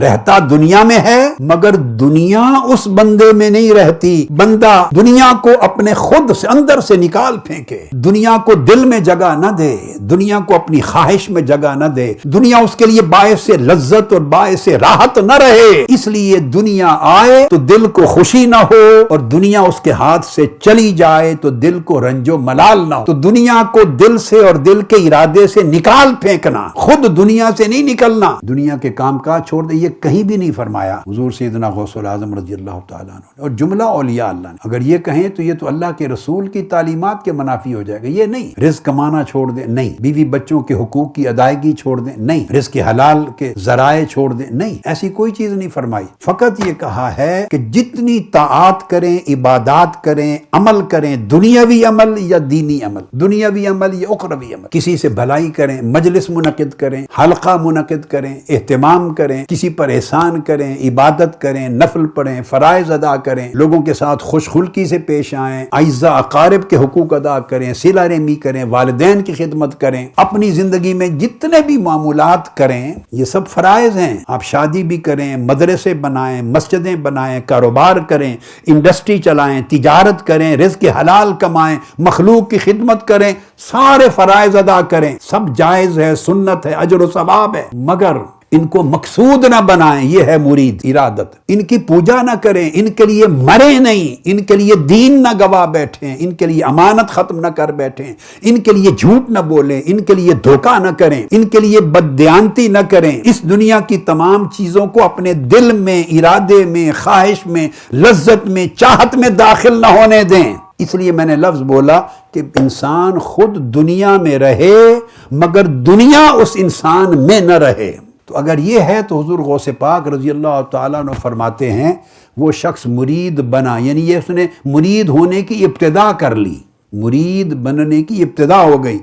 رہتا دنیا میں ہے مگر دنیا اس بندے میں نہیں رہتی. بندہ دنیا کو اپنے خود سے اندر سے نکال پھینکے, دنیا کو دل میں جگہ نہ دے, دنیا کو اپنی خواہش میں جگہ نہ دے, دنیا اس کے لیے باعث لذت اور باعث راحت نہ رہے. اس لیے دنیا آئے تو دل کو خوشی نہ ہو, اور دنیا اس کے ہاتھ سے چلی جائے تو دل کو رنج و ملال نہ ہو. تو دنیا کو دل سے اور دل کے ارادے سے نکال پھینکنا, خود دنیا سے نہیں نکلنا. دنیا کے کام کاج چھوڑ دے, یہ کہیں بھی نہیں فرمایا حضور سیدنا غوث الاعظم رضی اللہ تعالیٰ عنہ. اور جملہ اولیاء اللہ نے اگر یہ کہیں تو یہ تو اللہ کے رسول کی تعلیمات کے منافی ہو جائے گا. یہ نہیں رزق کمانا چھوڑ دیں, نہیں بیوی بچوں کے حقوق کی ادائیگی چھوڑ دیں, نہیں رزق حلال کے ذرائع چھوڑ دیں, نہیں ایسی کوئی چیز نہیں فرمائی. فقط یہ کہا ہے کہ جتنی طاعات کریں, عبادات کریں, عمل کریں, دنیاوی عمل یا دینی عمل, دنیاوی عمل یا اخروی عمل, کسی سے بھلائی کریں, مجلس منعقد کریں, حلقہ منعقد کریں, اہتمام کریں, کسی پر احسان کریں, عبادت کریں, نفل پڑھیں, فرائض ادا کریں, لوگوں کے ساتھ خوش خلقی سے پیش آئیں, اعزاء اقارب کے حقوق ادا کریں, صلہ رحمی کریں, والدین کی خدمت کریں, اپنی زندگی میں جتنے بھی معمولات کریں یہ سب فرائض ہیں. آپ شادی بھی کریں, مدرسے بنائیں, مسجدیں بنائیں, کاروبار کریں, انڈسٹری چلائیں, تجارت کریں, رزق حلال کمائیں, مخلوق کی خدمت کریں, سارے فرائض ادا کریں, سب جائز ہے, سنت ہے, اجر و ثواب ہے, مگر ان کو مقصود نہ بنائیں. یہ ہے مرید ارادت. ان کی پوجا نہ کریں, ان کے لیے مرے نہیں, ان کے لیے دین نہ گوا بیٹھیں, ان کے لیے امانت ختم نہ کر بیٹھیں, ان کے لیے جھوٹ نہ بولیں, ان کے لیے دھوکہ نہ کریں, ان کے لیے بددیانتی نہ کریں. اس دنیا کی تمام چیزوں کو اپنے دل میں, ارادے میں, خواہش میں, لذت میں, چاہت میں داخل نہ ہونے دیں. اس لیے میں نے لفظ بولا کہ انسان خود دنیا میں رہے مگر دنیا اس انسان میں نہ رہے. تو اگر یہ ہے تو حضور غوث پاک رضی اللہ تعالیٰ عنہ فرماتے ہیں وہ شخص مرید بنا, یعنی یہ اس نے مرید ہونے کی ابتدا کر لی, مرید بننے کی ابتدا ہو گئی.